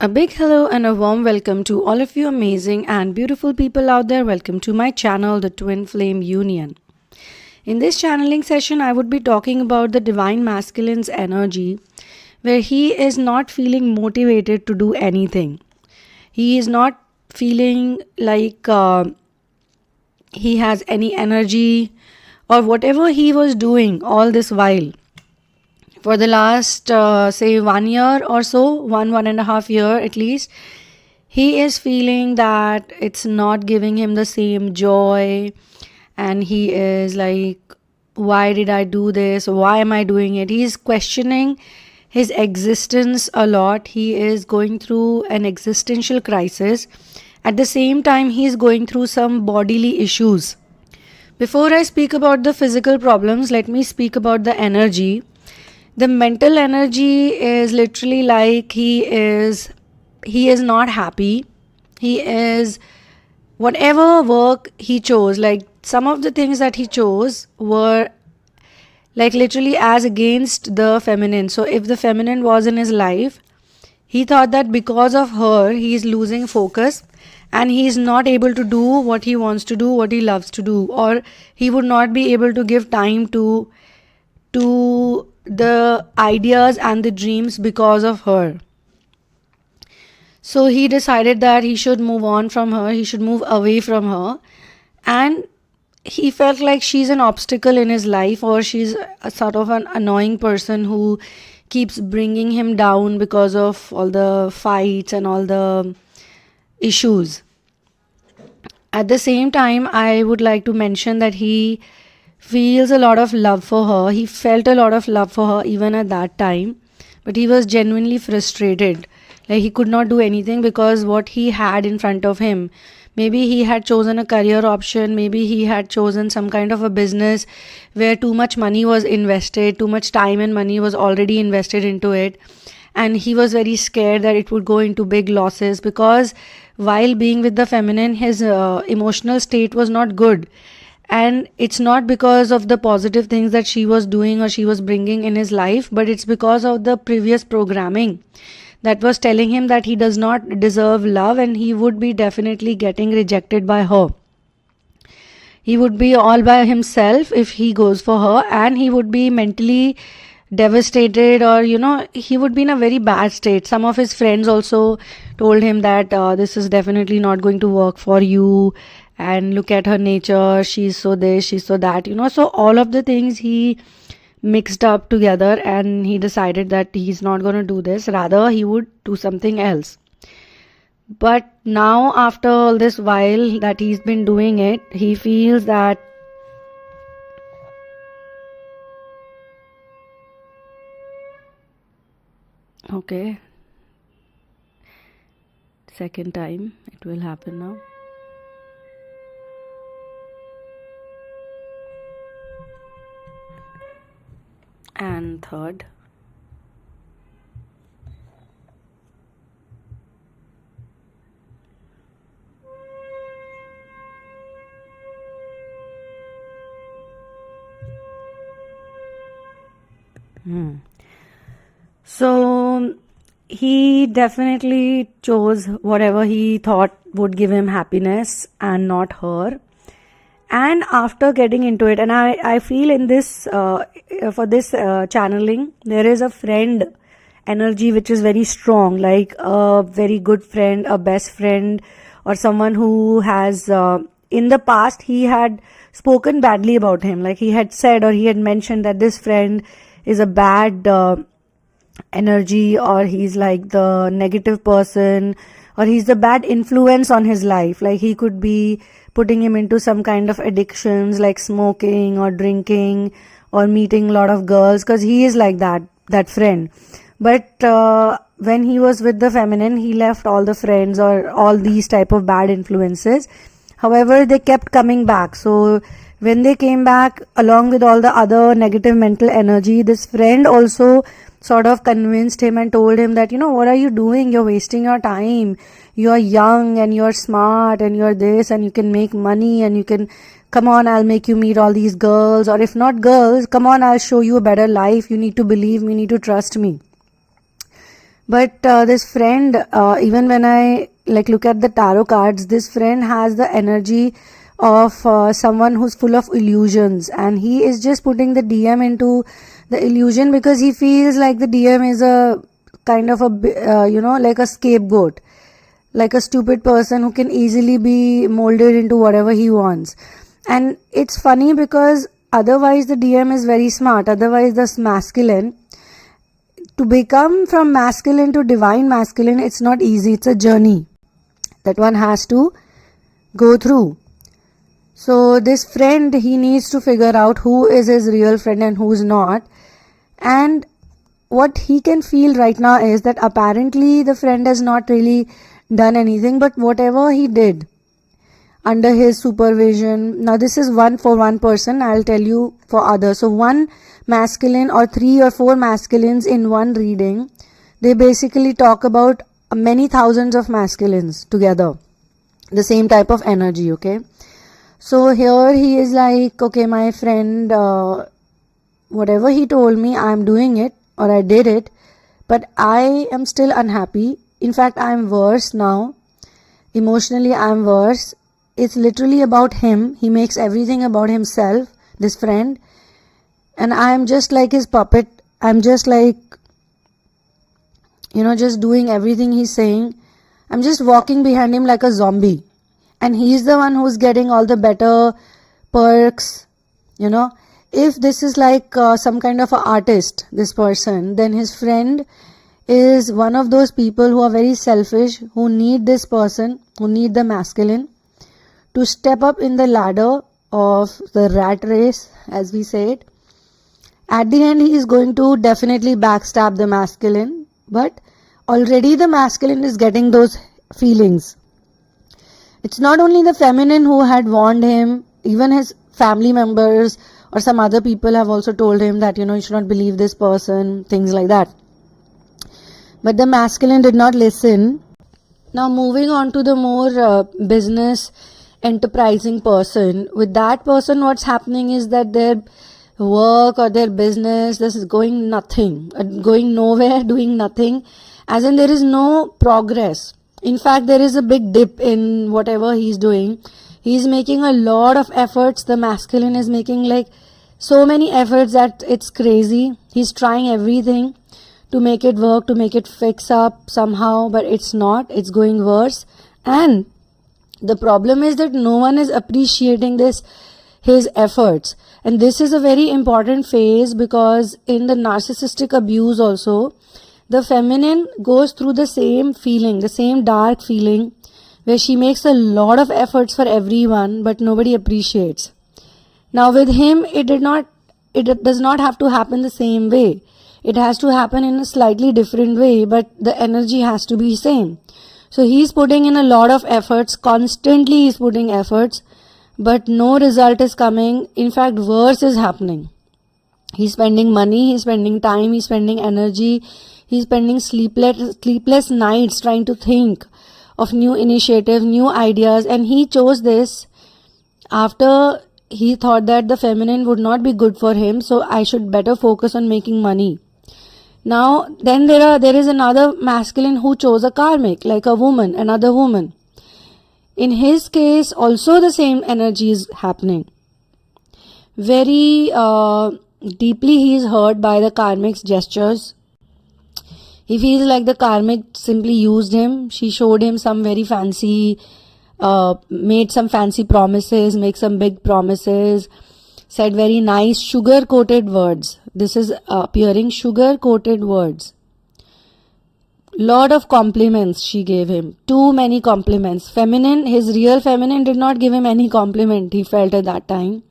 A big hello and a warm welcome to all of you amazing and beautiful people out there. Welcome to my channel, The Twin Flame Union. In this channeling session, I would be talking about the divine masculine's energy, where he is not feeling motivated to do anything. He is not feeling like he has any energy or whatever he was doing all this while. For the last, say, 1 year or so, 1.5 year at least, he is feeling that it's not giving him the same joy, and he is like, why did I do this? Why am I doing it? He's questioning his existence a lot. He is going through an existential crisis. At the same time, he's going through some bodily issues. Before I speak about the physical problems, let me speak about the energy. The mental energy is literally like he is not happy. He is, whatever work he chose, like some of the things that he chose were like literally as against the feminine. So if the feminine was in his life, he thought that because of her he is losing focus and he is not able to do what he wants to do, what he loves to do, or he would not be able to give time to the ideas and the dreams because of her. So he decided that he should move on from her, he should move away from her, and he felt like she's an obstacle in his life, or she's a sort of an annoying person who keeps bringing him down because of all the fights and all the issues. At the same time, I would like to mention that he feels a lot of love for her. He felt a lot of love for her even at that time, but he was genuinely frustrated. Like he could not do anything because what he had in front of him. Maybe he had chosen a career option, maybe he had chosen some kind of a business where too much money was invested, too much time and money was already invested into it. And he was very scared that it would go into big losses because while being with the feminine, his emotional state was not good. And it's not because of the positive things that she was doing or she was bringing in his life, but it's because of the previous programming that was telling him that he does not deserve love and he would be definitely getting rejected by her. He would be all by himself if he goes for her, and he would be mentally devastated, or he would be in a very bad state. Some of his friends also told him that this is definitely not going to work for you, and look at her nature, she's so this, she's so that, so all of the things he mixed up together, and he decided that he's not going to do this, rather he would do something else. But now, after all this while that he's been doing it, he feels that okay, second time it will happen now. And third. So he definitely chose whatever he thought would give him happiness and not her. And after getting into it, and I feel in this for this channeling, there is a friend energy which is very strong, like a very good friend, a best friend, or someone who has in the past he had spoken badly about him, like he had said or he had mentioned that this friend is a bad energy, or he's like the negative person, or he's the bad influence on his life. Like he could be putting him into some kind of addictions like smoking or drinking or meeting a lot of girls, because he is like that friend. But when he was with the feminine, he left all the friends or all these type of bad influences. However, they kept coming back. So when they came back, along with all the other negative mental energy, this friend also sort of convinced him and told him that, what are you doing? You're wasting your time. You're young and you're smart and you're this and you can make money and you can, come on, I'll make you meet all these girls, or if not girls, come on, I'll show you a better life. You need to believe me, you need to trust me. But this friend, even when I like look at the tarot cards, this friend has the energy of someone who's full of illusions, and he is just putting the DM into the illusion because he feels like the DM is a kind of a like a scapegoat, like a stupid person who can easily be molded into whatever he wants. And it's funny because otherwise the DM is very smart, otherwise this masculine, to become from masculine to divine masculine, it's not easy. It's a journey that one has to go through. So this friend, he needs to figure out who is his real friend and who's not. And what he can feel right now is that apparently the friend has not really done anything, but whatever he did under his supervision. Now this is one for one person, I'll tell you for others. So one masculine or 3 or 4 masculines in one reading, they basically talk about many thousands of masculines together, the same type of energy. Okay, so here he is like, okay, my friend, whatever he told me, I'm doing it or I did it, but I am still unhappy. In fact, I'm worse now. Emotionally, I'm worse. It's literally about him. He makes everything about himself, this friend. And I'm just like his puppet. I'm just like, just doing everything he's saying. I'm just walking behind him like a zombie. And he's the one who's getting all the better perks. If this is like some kind of an artist, this person, then his friend is one of those people who are very selfish, who need this person, who need the masculine to step up in the ladder of the rat race, as we say it. At the end, he is going to definitely backstab the masculine, but already the masculine is getting those feelings. It's not only the feminine who had warned him, even his family members or some other people have also told him that, you should not believe this person, things like that. But the masculine did not listen. Now moving on to the more business enterprising person, with that person what's happening is that their work or their business, this is going nowhere, doing nothing, as in there is no progress. In fact, there is a big dip in whatever he's doing. He's making a lot of efforts. The masculine is making like so many efforts that it's crazy. He's trying everything to make it work, to make it fix up somehow, but it's not. It's going worse. And the problem is that no one is appreciating his efforts. And this is a very important phase because in the narcissistic abuse also, the feminine goes through the same feeling, the same dark feeling, where she makes a lot of efforts for everyone, but nobody appreciates. Now with him, it does not have to happen the same way. It has to happen in a slightly different way, but the energy has to be same. So he's putting in a lot of efforts, constantly he's putting efforts, but no result is coming. In fact, worse is happening. He's spending money, he's spending time, he's spending energy, he's spending sleepless nights trying to think of new initiatives, new ideas, and he chose this after he thought that the feminine would not be good for him, so I should better focus on making money. Now, then there is another masculine who chose a karmic, like a woman, another woman. In his case, also the same energy is happening. Very deeply he is hurt by the karmic's gestures. He feels like the karmic simply used him. She showed him some very fancy, made some fancy promises, make some big promises, said very nice sugar-coated words. This is appearing sugar-coated words. Lot of compliments she gave him. Too many compliments. Feminine, his real feminine did not give him any compliment, he felt at that time.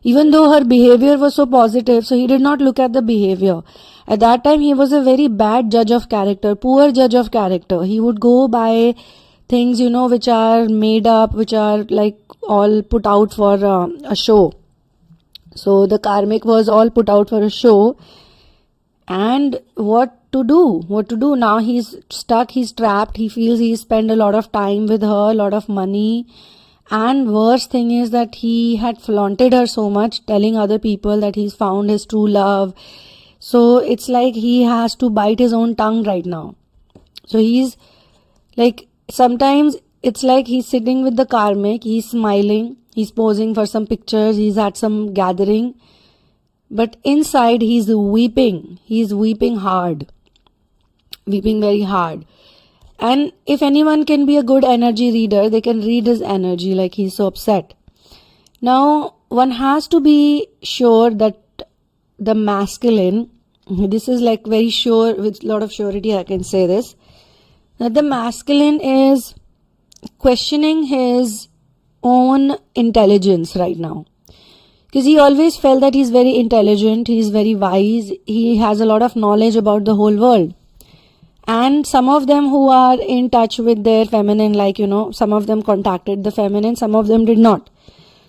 Even though her behavior was so positive, so he did not look at the behavior. At that time, he was a very bad judge of character, poor judge of character. He would go by things, which are made up, which are like all put out for a show. So the karmic was all put out for a show. And what to do? Now he's stuck, he's trapped, he feels he spent a lot of time with her, a lot of money. And worst thing is that he had flaunted her so much, telling other people that he's found his true love. So it's like he has to bite his own tongue right now. So he's like, sometimes it's like he's sitting with the karmic, he's smiling, he's posing for some pictures, he's at some gathering, but inside he's weeping hard, weeping very hard. And if anyone can be a good energy reader, they can read his energy, like he's so upset. Now, one has to be sure that the masculine, this is like very sure, with a lot of surety I can say this, that the masculine is questioning his own intelligence right now. Because he always felt that he's very intelligent, he's very wise, he has a lot of knowledge about the whole world. And some of them who are in touch with their feminine, like, some of them contacted the feminine, some of them did not.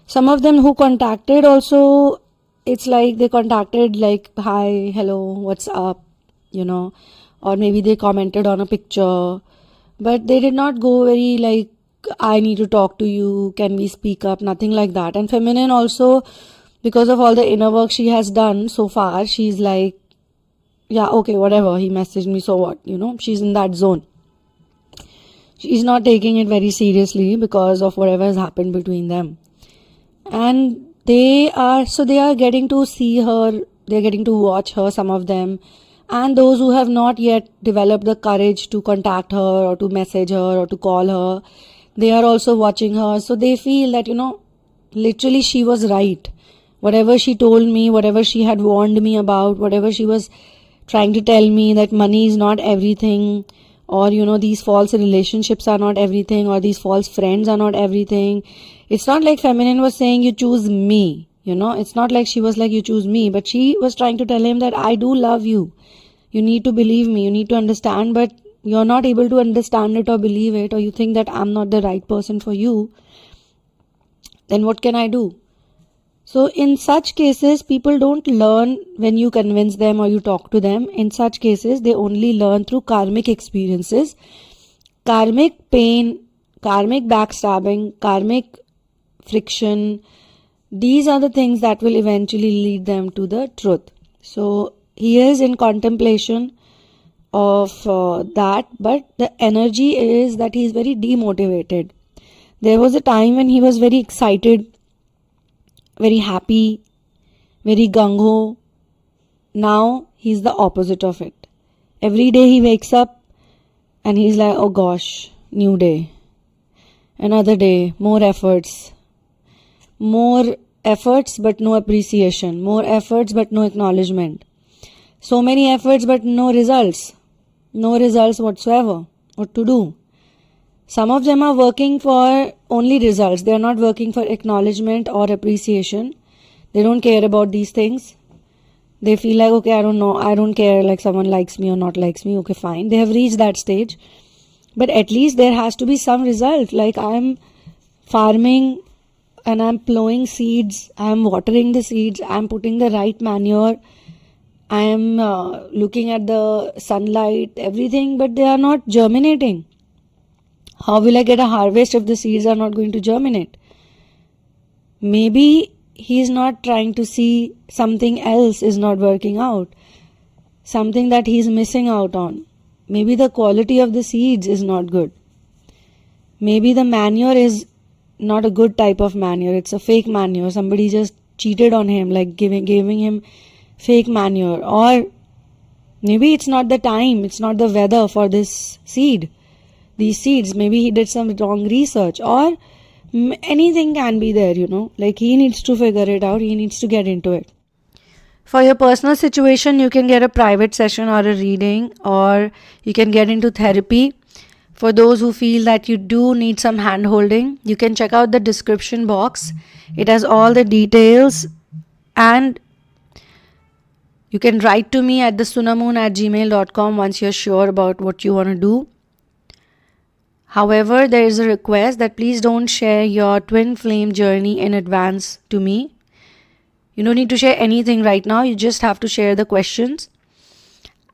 Some of them who contacted also, it's like they contacted like, hi, hello, what's up, or maybe they commented on a picture, but they did not go very like, I need to talk to you, can we speak up, nothing like that. And feminine also, because of all the inner work she has done so far, she's like, yeah, okay, whatever, he messaged me, so what, she's in that zone. She's not taking it very seriously because of whatever has happened between them. And they are getting to see her, they're getting to watch her, some of them. And those who have not yet developed the courage to contact her or to message her or to call her, they are also watching her. So they feel that, literally she was right. Whatever she told me, whatever she had warned me about, whatever she was trying to tell me, that money is not everything, or these false relationships are not everything, or these false friends are not everything. It's not like feminine was saying you choose me, it's not like she was like you choose me, but she was trying to tell him that I do love you, you need to believe me, you need to understand, but you're not able to understand it or believe it, or you think that I'm not the right person for you, then what can I do? So in such cases, people don't learn when you convince them or you talk to them. In such cases, they only learn through karmic experiences, karmic pain, karmic backstabbing, karmic friction. These are the things that will eventually lead them to the truth. So he is in contemplation of that, but the energy is that he is very demotivated. There was a time when he was very excited, very happy, very gung-ho. Now he's the opposite of it. Every day he wakes up and he's like, oh gosh, new day. Another day, more efforts but no appreciation, more efforts but no acknowledgement. So many efforts but no results whatsoever. What to do? Some of them are working for only results. They are not working for acknowledgement or appreciation. They don't care about these things. They feel like, okay, I don't know, I don't care, like someone likes me or not likes me, okay, fine. They have reached that stage. But at least there has to be some result. Like I'm farming and I'm plowing seeds, I'm watering the seeds, I'm putting the right manure, I'm looking at the sunlight, everything, but they are not germinating. How will I get a harvest if the seeds are not going to germinate? Maybe he's not trying to see something else is not working out, something that he's missing out on. Maybe the quality of the seeds is not good. Maybe the manure is not a good type of manure. It's a fake manure. Somebody just cheated on him, like giving him fake manure. Or maybe it's not the time, it's not the weather for this seed. These seeds, maybe he did some wrong research, or anything can be there, like he needs to figure it out, he needs to get into it. For your personal situation, you can get a private session or a reading, or you can get into therapy. For those who feel that you do need some hand holding, you can check out the description box. It has all the details, and you can write to me at thesunamoon@gmail.com once you're sure about what you want to do. However, there is a request that please don't share your twin flame journey in advance to me. You don't need to share anything right now. You just have to share the questions.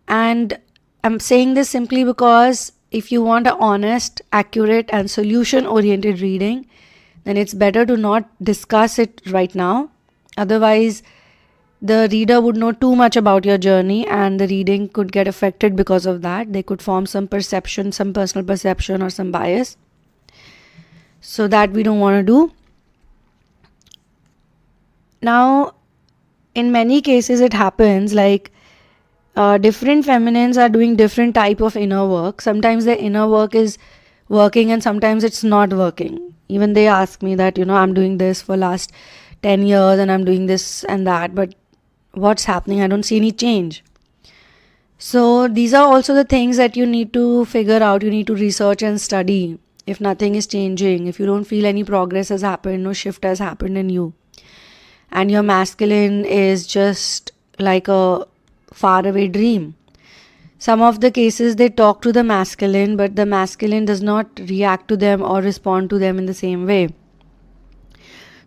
And I'm saying this simply because if you want an honest, accurate, and solution-oriented reading, then it's better to not discuss it right now. Otherwise, the reader would know too much about your journey, and the reading could get affected because of that. They could form some perception, some personal perception, or some bias. So that we don't want to do. Now, in many cases it happens like different feminines are doing different type of inner work. Sometimes their inner work is working and sometimes it's not working. Even they ask me that, I'm doing this for last 10 years and I'm doing this and that, but what's happening? I don't see any change. So these are also the things that you need to figure out. You need to research and study. If nothing is changing, if you don't feel any progress has happened, no shift has happened in you, and your masculine is just like a faraway dream. Some of the cases they talk to the masculine, but the masculine does not react to them or respond to them in the same way.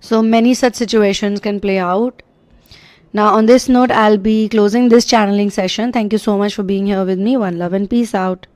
So many such situations can play out. Now on this note, I'll be closing this channeling session. Thank you so much for being here with me. One love and peace out.